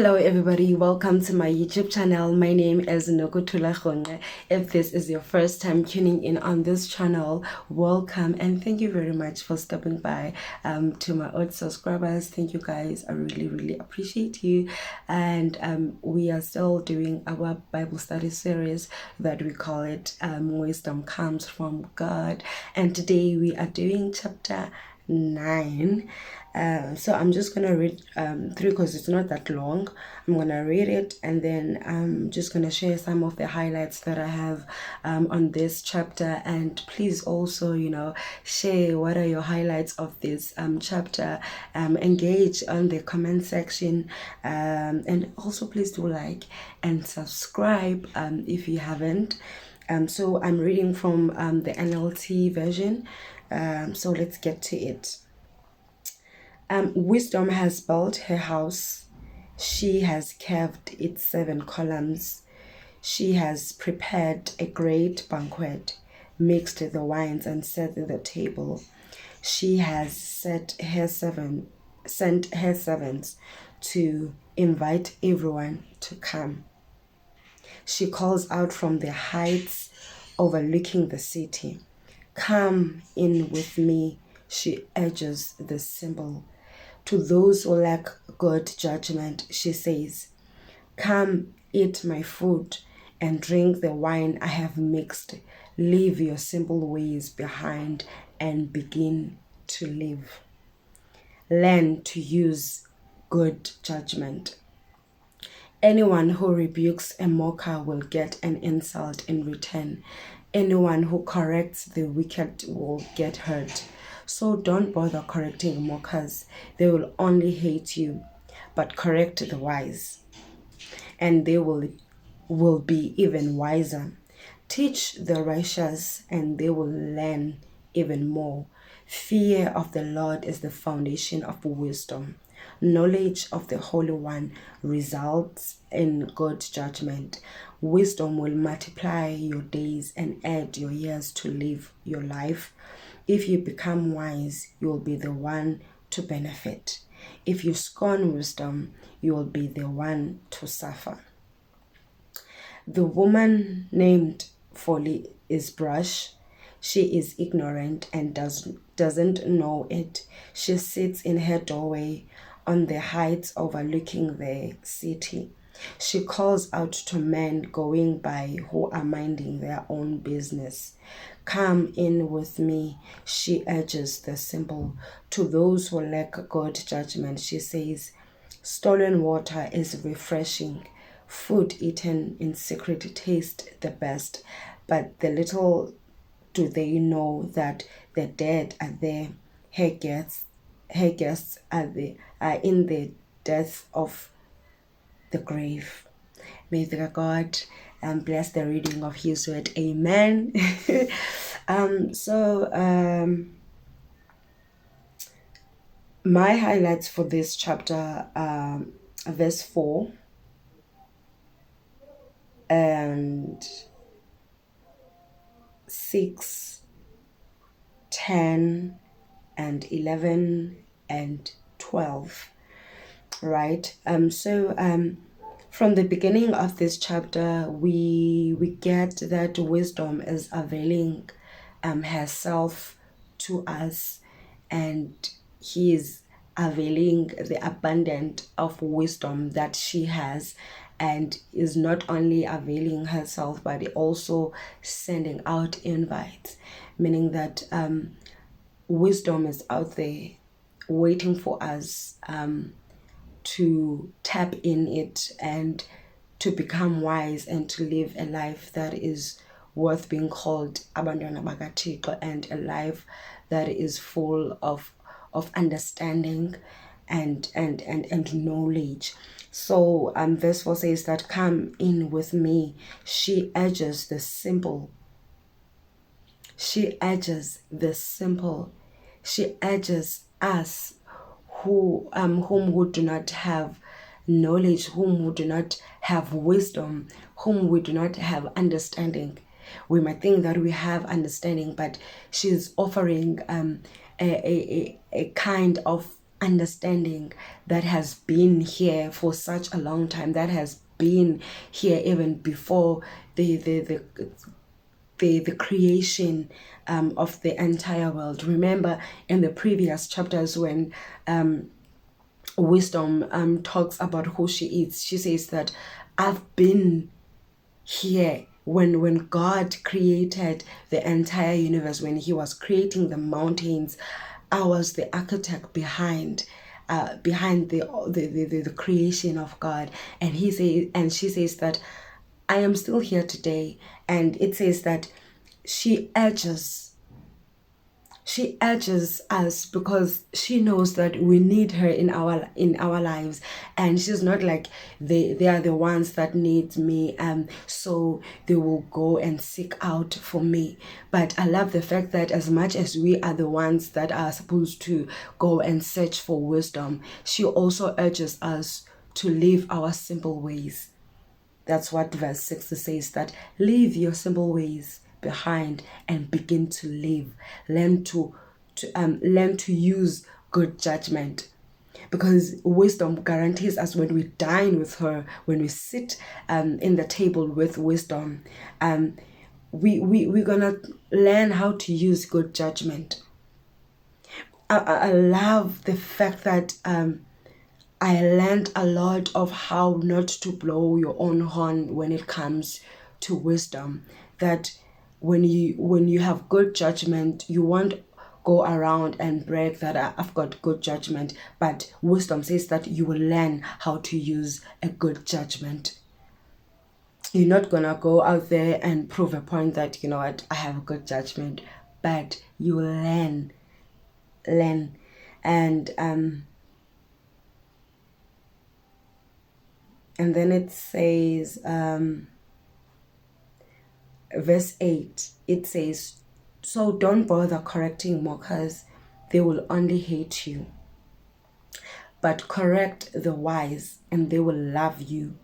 Hello everybody, welcome to my YouTube channel. My name is loooong. If this is your first time tuning in on this channel, welcome and thank you very much for stopping by. To my old subscribers, thank you guys. I really appreciate you. And we are still doing our Bible study series that we call it Wisdom Comes from God. And today we are doing chapter 9. So I'm just gonna read through because it's not that long. I'm gonna read it and then I'm just gonna share some of the highlights that I have on this chapter. And please also, share what are your highlights of this chapter. Engage on the comment section, and also please do like and subscribe if you haven't. So I'm reading from the NLT version. So let's get to it. Wisdom has built her house. She has carved its 7 columns. She has prepared a great banquet, mixed the wines and set the table. She has sent her servants to invite everyone to come. She calls out from the heights overlooking the city. Come in with me, she urges the simple. To those who lack good judgment, she says, come eat my food and drink the wine I have mixed. Leave your simple ways behind and begin to live. Learn to use good judgment. Anyone who rebukes a mocker will get an insult in return. Anyone who corrects the wicked will get hurt. So don't bother correcting mockers. They will only hate you. But correct the wise, and they will be even wiser. Teach the righteous, and they will learn even more. Fear of the Lord is the foundation of wisdom. Knowledge of the Holy One results in good judgment. Wisdom will multiply your days and add your years to live your life. If you become wise, you will be the one to benefit. If you scorn wisdom, you will be the one to suffer. The woman named Folly is brash. She is ignorant and doesn't know it. She sits in her doorway on the heights overlooking the city. She calls out to men going by who are minding their own business. Come in with me, she urges the simple. To those who lack good judgment, she says, stolen water is refreshing. Food eaten in secret tastes the best, but the little do they know that the dead are there. Her guests are in the depth of the grave. May the God bless the reading of His word. Amen. My highlights for this chapter, verse 4 and 6, 10 and 11 and 12. Right. From the beginning of this chapter, we get that wisdom is availing herself to us, and He is availing the abundance of wisdom that she has, and is not only availing herself but also sending out invites, meaning that wisdom is out there waiting for us to tap in it and to become wise and to live a life that is worth being called abantwana bakaThixo, and a life that is full of understanding and knowledge. So verse 4 says that come in with me, she urges the simple. She urges the simple. She urges us whom do not have knowledge, whom we do not have wisdom, whom we do not have understanding. We might think that we have understanding, but she's offering a kind of understanding that has been here for such a long time, that has been here even before the creation of the entire world. Remember in the previous chapters when wisdom talks about who she is, she says that I've been here when God created the entire universe, when he was creating the mountains. I was the architect behind the creation of God. And she says that I am still here today. And it says that she urges she urges us because she knows that we need her in our lives, and she's not like they are the ones that need me, so they will go and seek out for me. But I love the fact that as much as we are the ones that are supposed to go and search for wisdom, she also urges us to live our simple ways. That's what verse 6 says, that leave your simple ways behind and begin to live. Learn to use good judgment. Because wisdom guarantees us, when we dine with her, when we sit in the table with wisdom, we're gonna learn how to use good judgment. I love the fact that I learned a lot of how not to blow your own horn when it comes to wisdom. That when you have good judgment, you won't go around and brag that I've got good judgment. But wisdom says that you will learn how to use a good judgment. You're not gonna go out there and prove a point that, you know what, I have a good judgment, but you will learn. And then it says, verse 8, it says, so don't bother correcting mockers, they will only hate you. But correct the wise, and they will love you.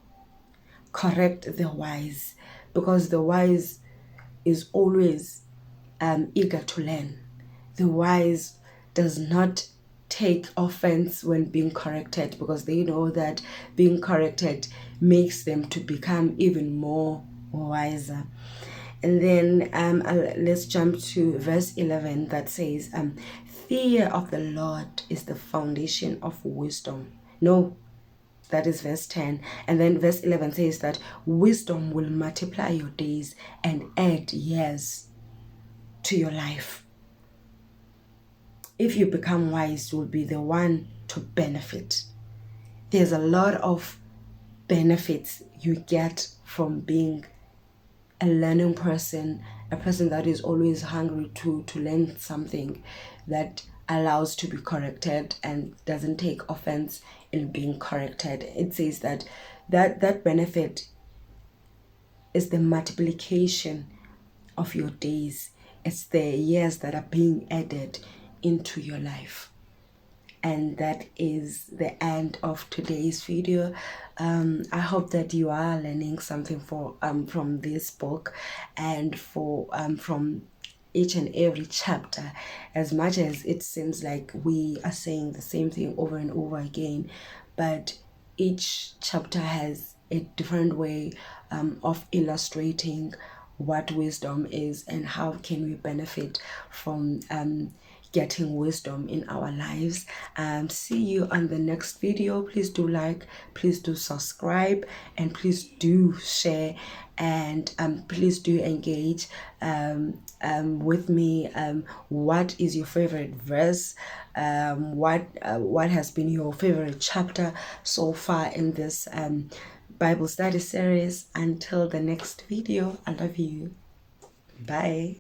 Correct the wise, because the wise is always eager to learn. The wise does not take offense when being corrected, because they know that being corrected makes them to become even more wiser. And then let's jump to verse 11 that says, fear of the Lord is the foundation of wisdom. No, that is verse 10. And then verse 11 says that wisdom will multiply your days and add years to your life. If you become wise, you will be the one to benefit. There's a lot of benefits you get from being a learning person, a person that is always hungry to learn something, that allows to be corrected and doesn't take offense in being corrected. It says that benefit is the multiplication of your days. It's the years that are being added into your life. And that is the end of today's video. I hope that you are learning something from this book, and from each and every chapter. As much as it seems like we are saying the same thing over and over again, but each chapter has a different way of illustrating what wisdom is and how can we benefit from getting wisdom in our lives. See you on the next video. Please do like, please do subscribe, and please do share, and please do engage with me. What is your favorite verse? What has been your favorite chapter so far in this Bible study series? Until the next video, I love you. Bye.